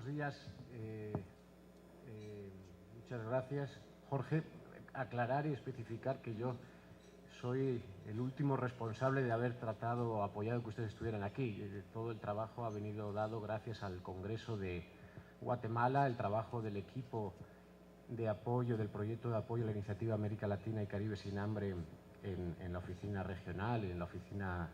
buenos días. Muchas gracias. Jorge, aclarar y especificar que yo soy el último responsable de haber tratado o apoyado que ustedes estuvieran aquí. Todo el trabajo ha venido dado gracias al Congreso de Guatemala, el trabajo del equipo de apoyo, del proyecto de apoyo a la iniciativa América Latina y Caribe sin hambre en la oficina regional, en la oficina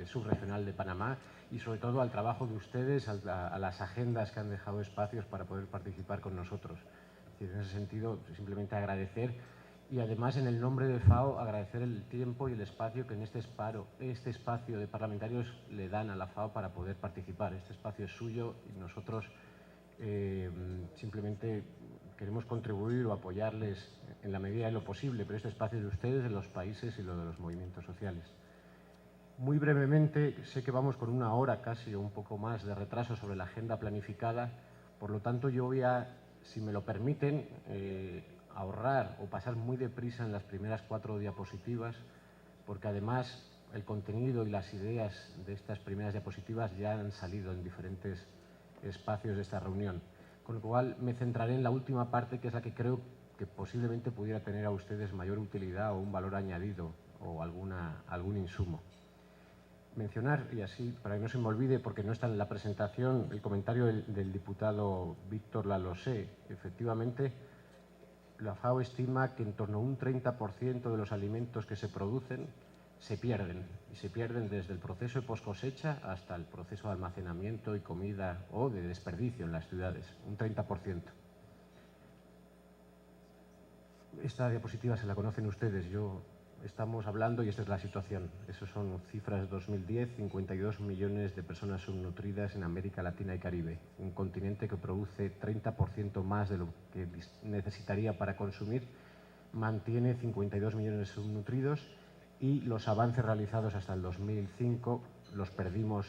subregional de Panamá, y sobre todo al trabajo de ustedes, a las agendas que han dejado espacios para poder participar con nosotros. Es decir, en ese sentido, simplemente agradecer, y además en el nombre de FAO agradecer el tiempo y el espacio que en este espacio de parlamentarios le dan a la FAO para poder participar. Este espacio es suyo y nosotros simplemente queremos contribuir o apoyarles en la medida de lo posible, pero este espacio es de ustedes, de los países y lo de los movimientos sociales. Muy brevemente, sé que vamos con una hora casi o un poco más de retraso sobre la agenda planificada, por lo tanto yo voy a, si me lo permiten, ahorrar o pasar muy deprisa en las primeras 4 diapositivas, porque además el contenido y las ideas de estas primeras diapositivas ya han salido en diferentes espacios de esta reunión, con lo cual me centraré en la última parte, que es la que creo que posiblemente pudiera tener a ustedes mayor utilidad o un valor añadido o algún insumo. Mencionar, y así para que no se me olvide porque no está en la presentación, el comentario del diputado Víctor Lalosé. Efectivamente, la FAO estima que en torno a un 30% de los alimentos que se producen se pierden, y se pierden desde el proceso de poscosecha hasta el proceso de almacenamiento y comida o de desperdicio en las ciudades, un 30%. Esta diapositiva se la conocen ustedes. Estamos hablando, y esta es la situación, esas son cifras de 2010, 52 millones de personas subnutridas en América Latina y Caribe, un continente que produce 30% más de lo que necesitaría para consumir, mantiene 52 millones subnutridos, y los avances realizados hasta el 2005 los perdimos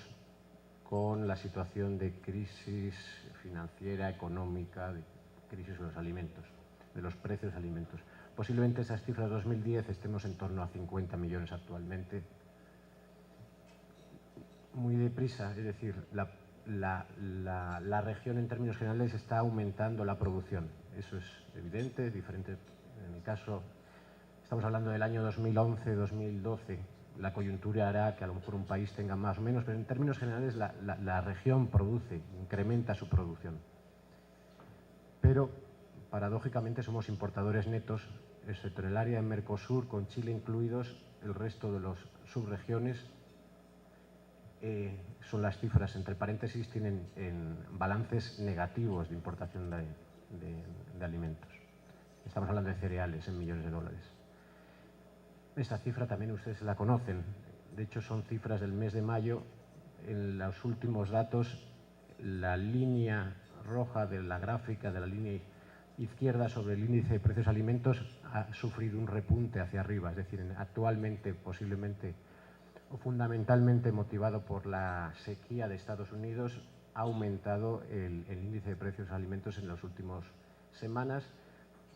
con la situación de crisis financiera, económica, de crisis de los alimentos, de los precios de alimentos. Posiblemente esas cifras de 2010 estemos en torno a 50 millones actualmente. Muy deprisa, es decir, la región en términos generales está aumentando la producción. Eso es evidente, diferente. En mi caso, estamos hablando del año 2011-2012. La coyuntura hará que a lo mejor un país tenga más o menos, pero en términos generales la región produce, incrementa su producción. Pero, paradójicamente, somos importadores netos, excepto en el área de Mercosur, con Chile incluidos. El resto de las subregiones son las cifras, entre paréntesis, tienen balances negativos de importación de alimentos. Estamos hablando de cereales en millones de dólares. Esta cifra también ustedes la conocen. De hecho, son cifras del mes de mayo. En los últimos datos, la línea roja de la gráfica de la línea izquierda sobre el índice de precios de alimentos ha sufrido un repunte hacia arriba. Es decir, actualmente, posiblemente o fundamentalmente motivado por la sequía de Estados Unidos, ha aumentado el índice de precios de alimentos en las últimas semanas.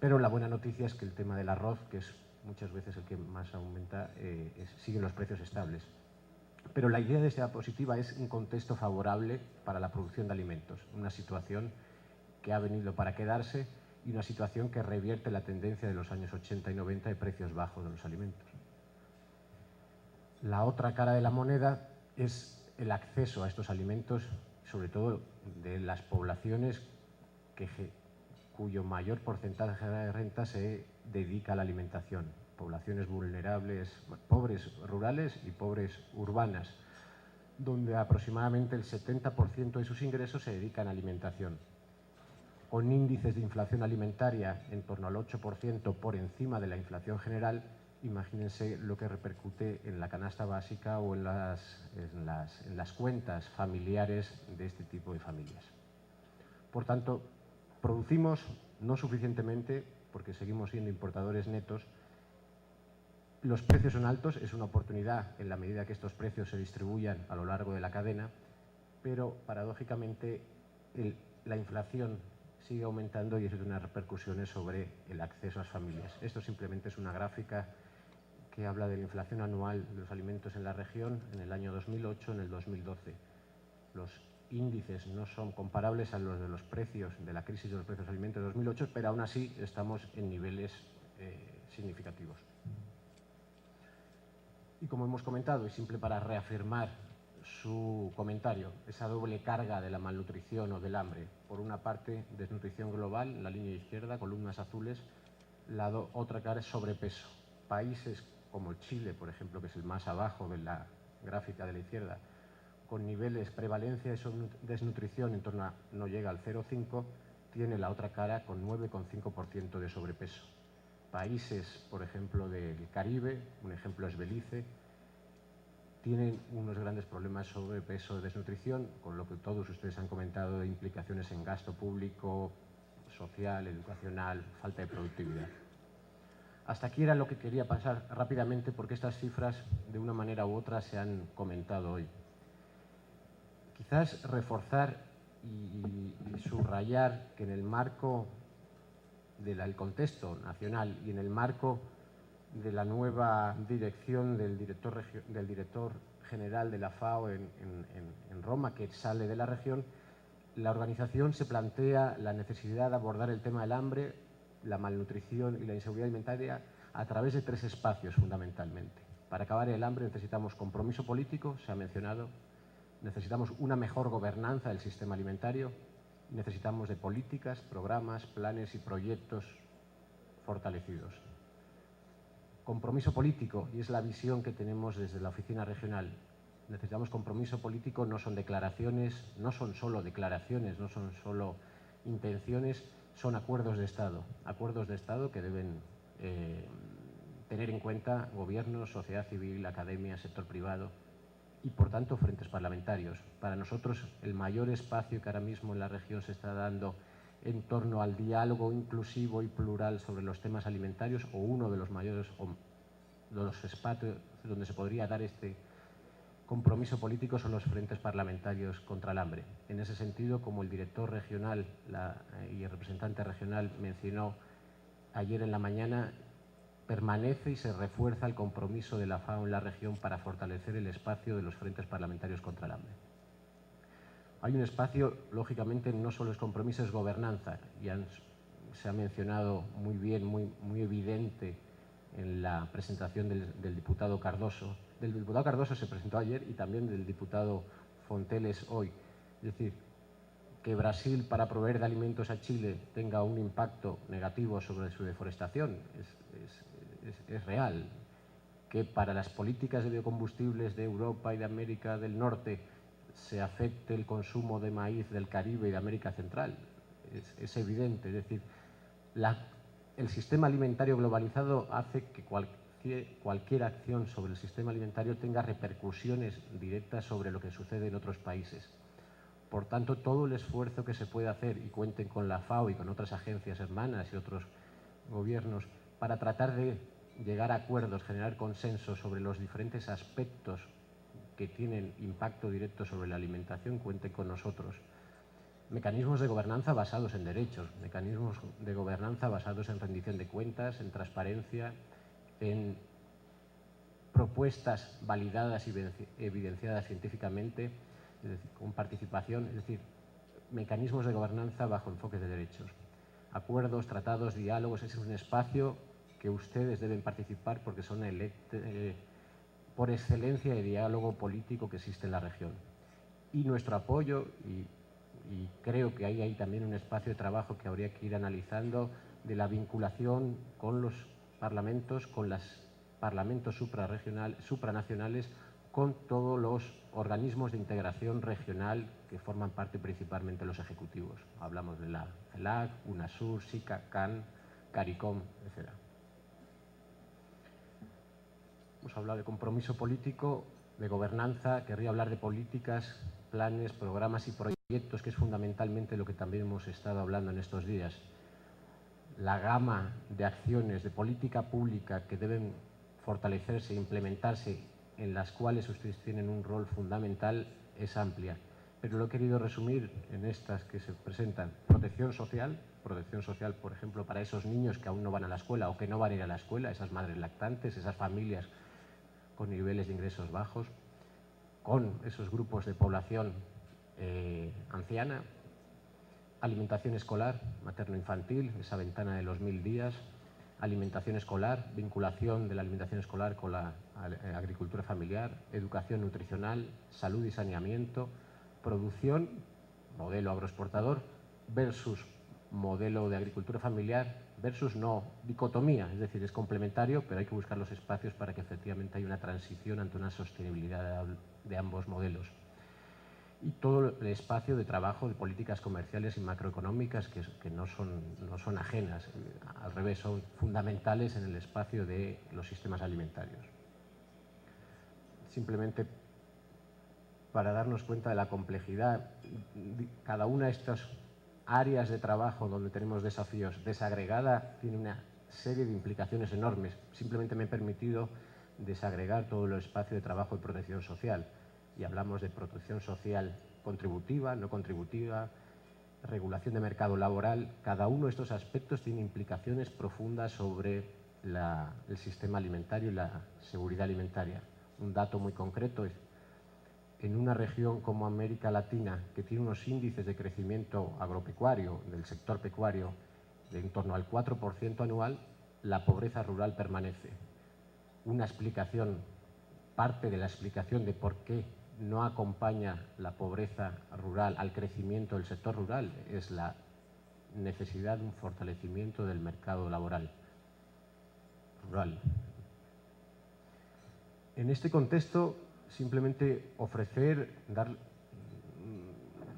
Pero la buena noticia es que el tema del arroz, que es muchas veces el que más aumenta, siguen los precios estables. Pero la idea de esta diapositiva es un contexto favorable para la producción de alimentos, una situación que ha venido para quedarse y una situación que revierte la tendencia de los años 80 y 90 de precios bajos de los alimentos. La otra cara de la moneda es el acceso a estos alimentos, sobre todo de las poblaciones cuyo mayor porcentaje de renta se dedica a la alimentación. Poblaciones vulnerables, pobres rurales y pobres urbanas, donde aproximadamente el 70% de sus ingresos se dedican a alimentación. Con índices de inflación alimentaria en torno al 8% por encima de la inflación general, imagínense lo que repercute en la canasta básica o en las cuentas familiares de este tipo de familias. Por tanto, producimos no suficientemente porque seguimos siendo importadores netos. Los precios son altos, es una oportunidad en la medida que estos precios se distribuyan a lo largo de la cadena, pero paradójicamente la inflación sigue aumentando y eso tiene unas repercusiones sobre el acceso a las familias. Esto simplemente es una gráfica que habla de la inflación anual de los alimentos en la región en el año 2008, en el 2012. Los índices no son comparables a los de los precios, de la crisis de los precios de alimentos de 2008, pero aún así estamos en niveles significativos. Y como hemos comentado, y simple para reafirmar su comentario, esa doble carga de la malnutrición o del hambre, por una parte desnutrición global, la línea izquierda, columnas azules, la otra cara es sobrepeso. Países como Chile, por ejemplo, que es el más abajo de la gráfica de la izquierda, con niveles prevalencia de desnutrición en torno a no llega al 0,5, tiene la otra cara con 9,5% de sobrepeso. Países, por ejemplo, del Caribe, un ejemplo es Belice, tienen unos grandes problemas sobre peso de desnutrición, con lo que todos ustedes han comentado de implicaciones en gasto público, social, educacional, falta de productividad. Hasta aquí era lo que quería pasar rápidamente porque estas cifras de una manera u otra se han comentado hoy. Quizás reforzar y subrayar que en el marco del contexto nacional y en el marco de la nueva dirección del director general de la FAO en Roma, que sale de la región, la organización se plantea la necesidad de abordar el tema del hambre, la malnutrición y la inseguridad alimentaria a través de 3 espacios fundamentalmente. Para acabar el hambre necesitamos compromiso político, se ha mencionado, necesitamos una mejor gobernanza del sistema alimentario, necesitamos de políticas, programas, planes y proyectos fortalecidos. Compromiso político, y es la visión que tenemos desde la oficina regional. Necesitamos compromiso político, no son declaraciones, no son solo declaraciones, no son solo intenciones, son acuerdos de Estado que deben tener en cuenta gobiernos, sociedad civil, academia, sector privado y, por tanto, frentes parlamentarios. Para nosotros, el mayor espacio que ahora mismo en la región se está dando en torno al diálogo inclusivo y plural sobre los temas alimentarios, o uno de los mayores de los espacios donde se podría dar este compromiso político, son los frentes parlamentarios contra el hambre. En ese sentido, como el director regional y el representante regional mencionó ayer en la mañana, permanece y se refuerza el compromiso de la FAO en la región para fortalecer el espacio de los frentes parlamentarios contra el hambre. Hay un espacio, lógicamente, no solo es compromiso, es gobernanza. Se ha mencionado muy bien, muy evidente en la presentación del diputado Cardoso. Del diputado Cardoso se presentó ayer y también del diputado Fonteles hoy. Es decir, que Brasil, para proveer de alimentos a Chile, tenga un impacto negativo sobre su deforestación es real. Que para las políticas de biocombustibles de Europa y de América del Norte se afecte el consumo de maíz del Caribe y de América Central es evidente. Es decir, el sistema alimentario globalizado hace que cualquier acción sobre el sistema alimentario tenga repercusiones directas sobre lo que sucede en otros países. Por tanto, todo el esfuerzo que se puede hacer, y cuenten con la FAO y con otras agencias hermanas y otros gobiernos, para tratar de llegar a acuerdos, generar consensos sobre los diferentes aspectos que tienen impacto directo sobre la alimentación, cuenten con nosotros. Mecanismos de gobernanza basados en derechos, mecanismos de gobernanza basados en rendición de cuentas, en transparencia, en propuestas validadas y evidenciadas científicamente, es decir, con participación, es decir, mecanismos de gobernanza bajo enfoques de derechos. Acuerdos, tratados, diálogos, ese es un espacio que ustedes deben participar porque son por excelencia de diálogo político que existe en la región. Y nuestro apoyo, y creo que hay también un espacio de trabajo que habría que ir analizando, de la vinculación con los parlamentos, con los parlamentos supranacionales, con todos los organismos de integración regional que forman parte principalmente de los ejecutivos. Hablamos de la CELAC, UNASUR, SICA, CAN, CARICOM, etc. Hemos hablado de compromiso político, de gobernanza, querría hablar de políticas, planes, programas y proyectos, que es fundamentalmente lo que también hemos estado hablando en estos días. La gama de acciones de política pública que deben fortalecerse e implementarse, en las cuales ustedes tienen un rol fundamental, es amplia. Pero lo he querido resumir en estas que se presentan. Protección social, por ejemplo, para esos niños que aún no van a la escuela o que no van a ir a la escuela, esas madres lactantes, esas familias con niveles de ingresos bajos, con esos grupos de población anciana, alimentación escolar, materno-infantil, esa ventana de los 1000 días, alimentación escolar, vinculación de la alimentación escolar con la agricultura familiar, educación nutricional, salud y saneamiento, producción, modelo agroexportador versus modelo de agricultura familiar versus no, dicotomía, es decir, es complementario, pero hay que buscar los espacios para que efectivamente haya una transición ante una sostenibilidad de ambos modelos. Y todo el espacio de trabajo de políticas comerciales y macroeconómicas que no son ajenas, al revés, son fundamentales en el espacio de los sistemas alimentarios. Simplemente para darnos cuenta de la complejidad, cada una de estas áreas de trabajo donde tenemos desafíos desagregada tiene una serie de implicaciones enormes. Simplemente me he permitido desagregar todo el espacio de trabajo de protección social. Y hablamos de protección social contributiva, no contributiva, regulación de mercado laboral. Cada uno de estos aspectos tiene implicaciones profundas sobre el sistema alimentario y la seguridad alimentaria. Un dato muy concreto es en una región como América Latina, que tiene unos índices de crecimiento agropecuario, del sector pecuario, de en torno al 4% anual, la pobreza rural permanece. Una explicación, parte de la explicación de por qué no acompaña la pobreza rural al crecimiento del sector rural es la necesidad de un fortalecimiento del mercado laboral rural. En este contexto, simplemente ofrecer,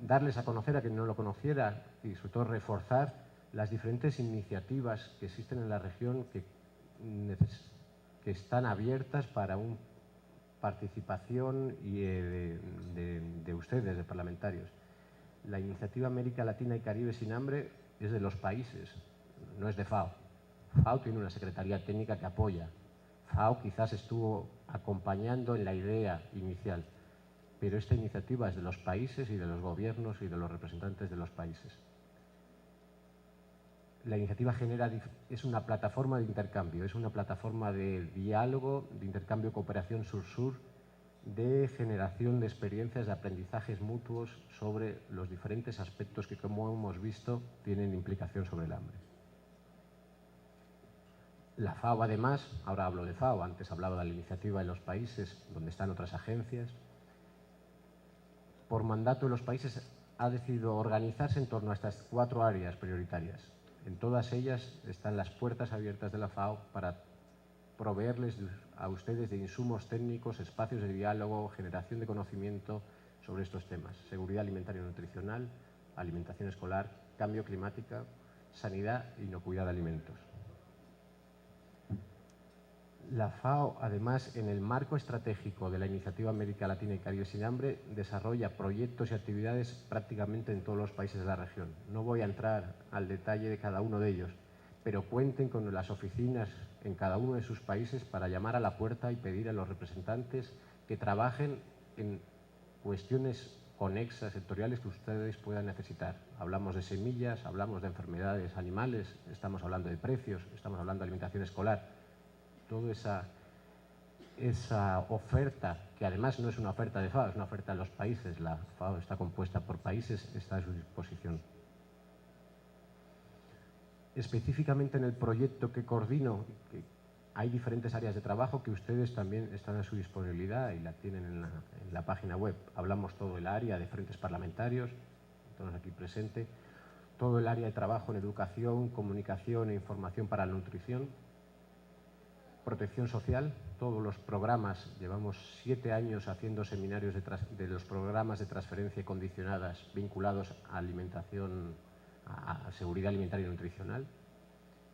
darles a conocer a quien no lo conociera y sobre todo reforzar las diferentes iniciativas que existen en la región que están abiertas para una participación y de ustedes, de parlamentarios. La iniciativa América Latina y Caribe sin hambre es de los países, no es de FAO. FAO tiene una secretaría técnica que apoya. FAO quizás estuvo acompañando en la idea inicial, pero esta iniciativa es de los países y de los gobiernos y de los representantes de los países. La iniciativa es una plataforma de intercambio, es una plataforma de diálogo, de intercambio, cooperación sur-sur, de generación de experiencias, de aprendizajes mutuos sobre los diferentes aspectos que, como hemos visto, tienen implicación sobre el hambre. La FAO, además, ahora hablo de FAO, antes hablaba de la iniciativa de los países, donde están otras agencias, por mandato de los países ha decidido organizarse en torno a estas 4 áreas prioritarias. En todas ellas están las puertas abiertas de la FAO para proveerles a ustedes de insumos técnicos, espacios de diálogo, generación de conocimiento sobre estos temas. Seguridad alimentaria y nutricional, alimentación escolar, cambio climático, sanidad e inocuidad de alimentos. La FAO, además, en el marco estratégico de la Iniciativa América Latina y Caribe sin hambre, desarrolla proyectos y actividades prácticamente en todos los países de la región. No voy a entrar al detalle de cada uno de ellos, pero cuenten con las oficinas en cada uno de sus países para llamar a la puerta y pedir a los representantes que trabajen en cuestiones conexas, sectoriales que ustedes puedan necesitar. Hablamos de semillas, hablamos de enfermedades animales, estamos hablando de precios, estamos hablando de alimentación escolar. Toda esa oferta, que además no es una oferta de FAO, es una oferta de los países, la FAO está compuesta por países, está a su disposición. Específicamente en el proyecto que coordino, que hay diferentes áreas de trabajo que ustedes también están a su disponibilidad y la tienen en la página web. Hablamos todo el área de frentes parlamentarios, todos aquí presentes, todo el área de trabajo en educación, comunicación e información para la nutrición, protección social, todos los programas, llevamos 7 años haciendo seminarios de los programas de transferencia condicionadas vinculados a alimentación, a seguridad alimentaria y nutricional,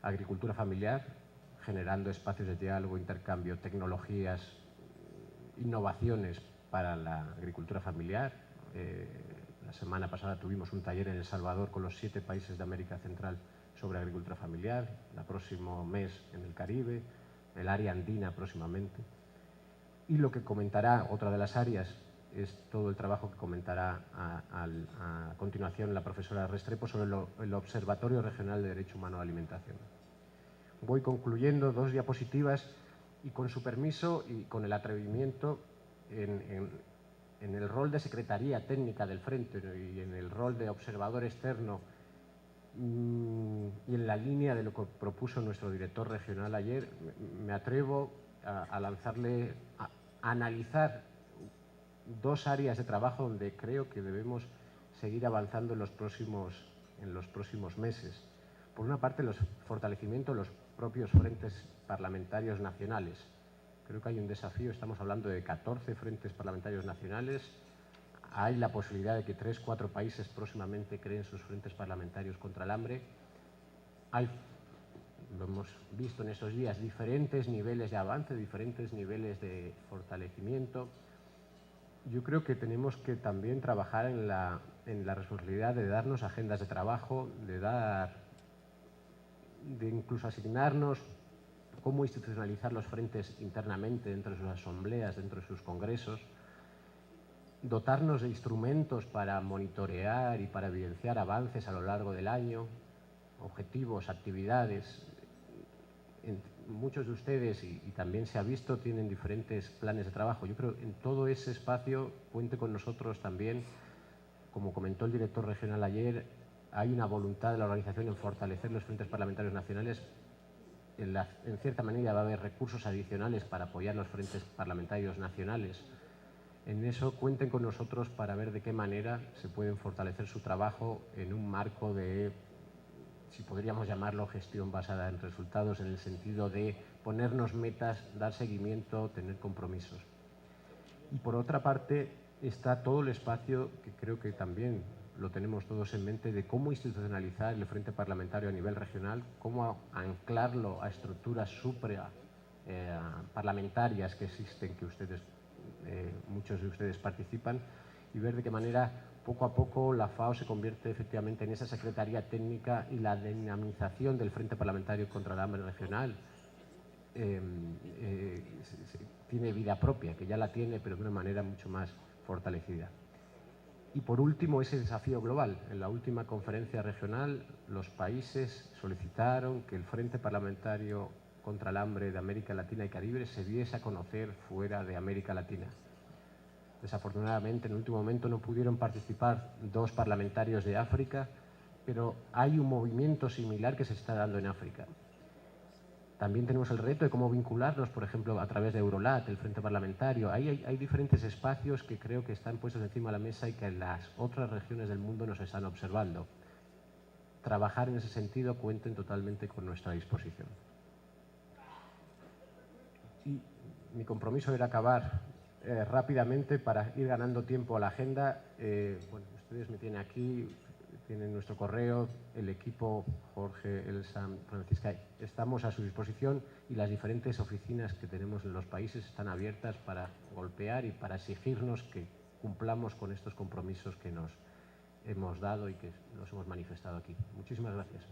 agricultura familiar, generando espacios de diálogo, intercambio, tecnologías, innovaciones para la agricultura familiar. La semana pasada tuvimos un taller en El Salvador con los 7 países de América Central sobre agricultura familiar, el próximo mes en el Caribe, el área andina próximamente. Y lo que comentará, otra de las áreas, es todo el trabajo que comentará a continuación la profesora Restrepo sobre el Observatorio Regional de Derecho Humano a la Alimentación. Voy concluyendo 2 diapositivas y con su permiso y con el atrevimiento en el rol de secretaría técnica del Frente y en el rol de observador externo y en la línea de lo que propuso nuestro director regional ayer, me atrevo a lanzarle, a analizar dos áreas de trabajo donde creo que debemos seguir avanzando en los próximos meses. Por una parte, el fortalecimiento de los propios frentes parlamentarios nacionales. Creo que hay un desafío, estamos hablando de 14 frentes parlamentarios nacionales. Hay la posibilidad de que 3 o 4 países próximamente creen sus frentes parlamentarios contra el hambre. Lo hemos visto en estos días, diferentes niveles de avance, diferentes niveles de fortalecimiento. Yo creo que tenemos que también trabajar en la responsabilidad de darnos agendas de trabajo, de incluso asignarnos cómo institucionalizar los frentes internamente dentro de sus asambleas, dentro de sus congresos, dotarnos de instrumentos para monitorear y para evidenciar avances a lo largo del año, objetivos, actividades. Muchos de ustedes, y también se ha visto, tienen diferentes planes de trabajo. Yo creo que en todo ese espacio cuente con nosotros también. Como comentó el director regional ayer, hay una voluntad de la organización en fortalecer los frentes parlamentarios nacionales. En cierta manera va a haber recursos adicionales para apoyar los frentes parlamentarios nacionales. En eso cuenten con nosotros para ver de qué manera se pueden fortalecer su trabajo en un marco de, si podríamos llamarlo, gestión basada en resultados, en el sentido de ponernos metas, dar seguimiento, tener compromisos. Y por otra parte está todo el espacio, que creo que también lo tenemos todos en mente, de cómo institucionalizar el Frente Parlamentario a nivel regional, cómo anclarlo a estructuras parlamentarias que existen, que muchos de ustedes participan, y ver de qué manera poco a poco la FAO se convierte efectivamente en esa secretaría técnica y la dinamización del Frente Parlamentario contra el Hambre regional tiene vida propia, que ya la tiene, pero de una manera mucho más fortalecida. Y por último, ese desafío global. En la última conferencia regional, los países solicitaron que el Frente Parlamentario contra el Hambre de América Latina y Caribe se diese a conocer fuera de América Latina. Desafortunadamente, en el último momento no pudieron participar 2 parlamentarios de África, pero hay un movimiento similar que se está dando en África. También tenemos el reto de cómo vincularnos, por ejemplo, a través de Eurolat, el Frente Parlamentario. Hay diferentes espacios que creo que están puestos encima de la mesa y que las otras regiones del mundo nos están observando. Trabajar en ese sentido, cuenten totalmente con nuestra disposición. Y mi compromiso era acabar rápidamente para ir ganando tiempo a la agenda. Bueno, ustedes me tienen aquí, tienen nuestro correo, el equipo, Jorge, Elsa, Francisca, estamos a su disposición y las diferentes oficinas que tenemos en los países están abiertas para golpear y para exigirnos que cumplamos con estos compromisos que nos hemos dado y que nos hemos manifestado aquí. Muchísimas gracias.